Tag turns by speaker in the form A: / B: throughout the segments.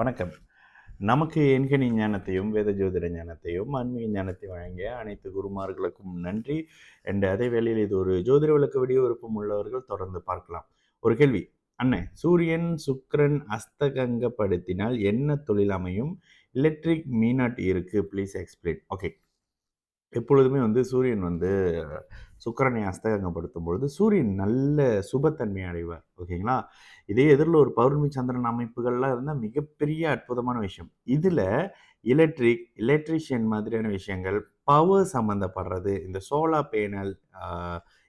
A: வணக்கம். நமக்கு எண்கணி ஞானத்தையும், வேத ஜோதிட ஞானத்தையும், ஆன்மீக ஞானத்தையும் வழங்கிய அனைத்து குருமார்களுக்கும் நன்றி. அதே வேளையில் இது ஒரு ஜோதிட விளக்க வீடியோ விருப்பம் உள்ளவர்கள் தொடர்ந்து பார்க்கலாம். ஒரு கேள்வி. அண்ணே, சூரியன், சுக்கிரன் அஸ்தகங்கப்படுத்தினால் என்ன தொழில் அமையும்? எலக்ட்ரிக் மீனாட் இருக்கு. Please explain. ஓகே. எப்பொழுதுமே சூரியன் சுக்கிரனை அஸ்தகங்கப்படுத்தும் பொழுது சூரியன் நல்ல சுபத்தன்மை அடைவார். ஓகேங்களா? இதே எதிரில் ஒரு பௌர்ணமி சந்திரன் அமைப்புகள்லாம் இருந்தால் மிகப்பெரிய அற்புதமான விஷயம். இதில் எலக்ட்ரீஷியன் மாதிரியான விஷயங்கள், பவர் சம்மந்தப்படுறது, இந்த சோலார் பேனல்,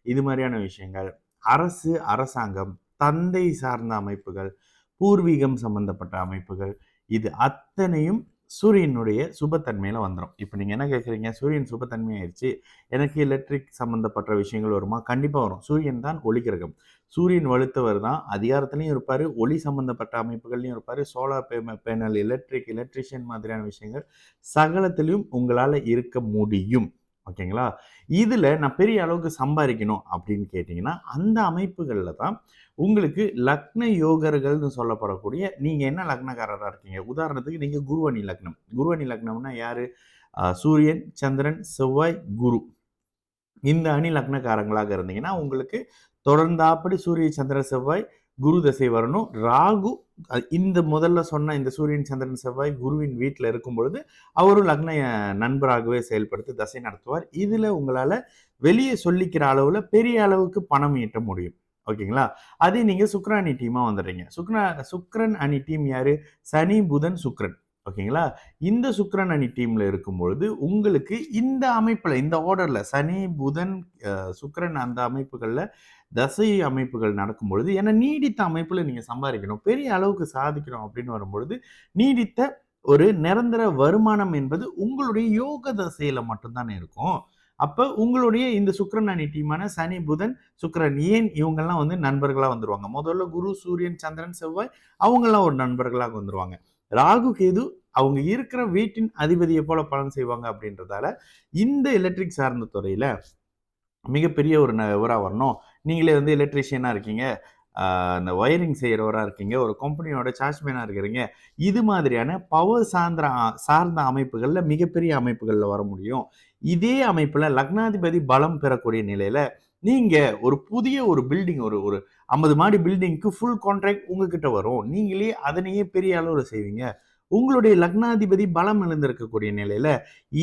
A: இது மாதிரியான விஷயங்கள், அரசாங்கம், தந்தை சார்ந்த அமைப்புகள், பூர்வீகம் சம்பந்தப்பட்ட அமைப்புகள், இது அத்தனையும் சூரியனுடைய சுபத்தன்மையில வந்துடும். இப்போ நீங்கள் என்ன கேட்குறீங்க? சூரியன் சுபத்தன்மை ஆயிடுச்சு, எனக்கு எலக்ட்ரிக் சம்மந்தப்பட்ட விஷயங்கள் வருமா? கண்டிப்பாக வரும். சூரியன் தான் ஒளி கிரகம். சூரியன் வலுத்தவர் தான். அதிகாரத்துலையும் இருப்பார், ஒளி சம்மந்தப்பட்ட அமைப்புகள்லையும் இருப்பார். சோலார் பேனல், எலக்ட்ரிஷியன் மாதிரியான விஷயங்கள் சகலத்திலையும் உங்களால் இருக்க முடியும். ஓகேங்களா? இதில் நான் பெரிய அளவுக்கு சம்பாதிக்கணும் அப்படின்னு கேட்டிங்கன்னா, அந்த அமைப்புகளில் தான் உங்களுக்கு லக்ன யோகர்கள்னு சொல்லப்படக்கூடிய, நீங்கள் என்ன லக்னக்காரராக இருக்கீங்க? உதாரணத்துக்கு நீங்கள் குருவணி லக்னம். குருவணி லக்னம்னா யார்? சூரியன், சந்திரன், செவ்வாய், குரு. இந்த அணி லக்னக்காரங்களாக இருந்தீங்கன்னா உங்களுக்கு தொடர்ந்தாப்படி சூரிய, சந்திர, செவ்வாய், குரு தசை வரணும். ராகு இந்த முதல்ல சொன்ன இந்த சூரியன், சந்திரன், செவ்வாய் குருவின் வீட்டில் இருக்கும் பொழுது அவரும் லக்ன நண்பராகவே செயல்படுத்தி தசை நடத்துவார். இதில் உங்களால் வெளியே சொல்லிக்கிற அளவில் பெரிய அளவுக்கு பணம் ஈட்ட முடியும். ஓகேங்களா? அதே நீங்கள் சுக்கிர அணி டீமாக வந்துடுறீங்க. சுக்கிரன் அணி டீம் யார்? சனி, புதன், சுக்கிரன். ஓகேங்களா? இந்த சுக்கிரன் அணி டீமில் இருக்கும்பொழுது உங்களுக்கு இந்த அமைப்பில், இந்த ஆர்டரில் சனி, புதன், சுக்கிரன் அந்த அமைப்புகளில் தசை அமைப்புகள் நடக்கும் பொழுது, ஏன்னா நீடித்த அமைப்பில் நீங்கள் சம்பாதிக்கணும், பெரிய அளவுக்கு சாதிக்கணும் அப்படின்னு வரும்பொழுது, நீடித்த ஒரு நிரந்தர வருமானம் என்பது உங்களுடைய யோக தசையில் மட்டும்தானே இருக்கும். அப்போ உங்களுடைய இந்த சுக்கிரன் அணி டீமான சனி, புதன், சுக்கிரன், ஏன் இவங்கெல்லாம் நண்பர்களாக வந்துருவாங்க. முதல்ல குரு, சூரியன், சந்திரன், செவ்வாய் அவங்கெல்லாம் ஒரு நண்பர்களாக வந்துருவாங்க. ராகு, கேது அவங்க இருக்கிற வீட்டின் அதிபதியை போல பலன் செய்வாங்க. அப்படின்றதால இந்த எலக்ட்ரிக் சார்ந்த துறையில மிகப்பெரிய ஒரு இவராக வரணும். நீங்களே எலக்ட்ரீஷியனாக இருக்கீங்க, அந்த ஒயரிங் செய்கிறவராக இருக்கீங்க, ஒரு கம்பெனியோட சார்ஜ்மேனாக இருக்கிறீங்க, இது மாதிரியான பவர் சார்ந்த அமைப்புகளில் மிகப்பெரிய அமைப்புகளில் வர முடியும். இதே அமைப்பில் லக்னாதிபதி பலம் பெறக்கூடிய நிலையில் நீங்கள் ஒரு புதிய ஒரு பில்டிங், ஒரு 50 மாடி பில்டிங்க்கு ஃபுல் கான்ட்ராக்ட் உங்ககிட்ட வரும். நீங்களே அதனையே பெரிய அளவில் செய்வீங்க. உங்களுடைய லக்னாதிபதி பலம் இழந்திருக்கக்கூடிய நிலையில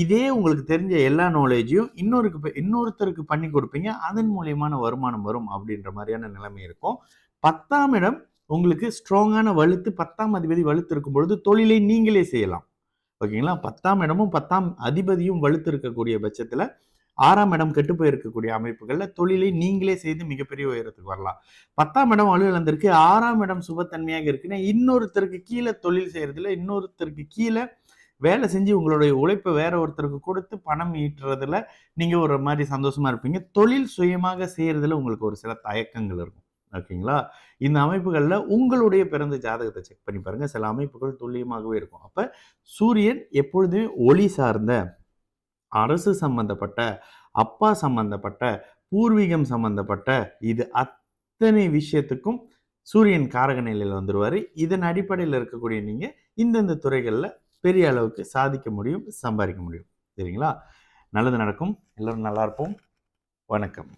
A: இதே உங்களுக்கு தெரிஞ்ச எல்லா நாலேஜையும் இன்னொருத்தருக்கு பண்ணி கொடுப்பீங்க. அதன் மூலியமான வருமானம் வரும் அப்படின்ற மாதிரியான நிலைமை இருக்கும். 10ஆம் இடம் உங்களுக்கு ஸ்ட்ராங்கான வலுத்து, 10ஆம் அதிபதி வலுத்து இருக்கும் பொழுது தொழிலை நீங்களே செய்யலாம். ஓகேங்களா? 10ஆம் இடமும் 10ஆம் அதிபதியும் வலுத்து இருக்கக்கூடிய பட்சத்துல 6ஆம் இடம் கெட்டு போயிருக்கக்கூடிய அமைப்புகள்ல தொழிலை நீங்களே செய்து மிகப்பெரிய உயரத்துக்கு வரலாம். 10ஆம் இடம் வலுவிழந்திருக்கு, 6ஆம் இடம் சுபத்தன்மையாக இருக்குன்னா இன்னொருத்தருக்கு கீழே தொழில் செய்யறதுல, இன்னொருத்தருக்கு கீழே வேலை செஞ்சு உங்களுடைய உழைப்பை வேற ஒருத்தருக்கு கொடுத்து பணம் ஈட்டுறதுல நீங்க ஒரு மாதிரி சந்தோஷமா இருப்பீங்க. தொழில் சுயமாக செய்யறதுல உங்களுக்கு ஒரு சில தயக்கங்கள் இருக்கும். ஓகேங்களா? இந்த அமைப்புகள்ல உங்களுடைய பிறந்த ஜாதகத்தை செக் பண்ணி பாருங்க. சில அமைப்புகள் துல்லியமாகவே இருக்கும். அப்ப சூரியன் எப்பொழுதுமே ஒளி சார்ந்த, அரசு சம்பந்தப்பட்ட, அப்பா சம்பந்தப்பட்ட, பூர்வீகம் சம்பந்தப்பட்ட இது அத்தனை விஷயத்துக்கும் சூரியன் காரக நிலையில் வந்துருவாரு. இதன் அடிப்படையில் இருக்கக்கூடிய நீங்க இந்தந்த துறைகள்ல பெரிய அளவுக்கு சாதிக்க முடியும், சம்பாதிக்க முடியும். சரிங்களா? நல்லது நடக்கும். எல்லாரும் நல்லா இருப்போம். வணக்கம்.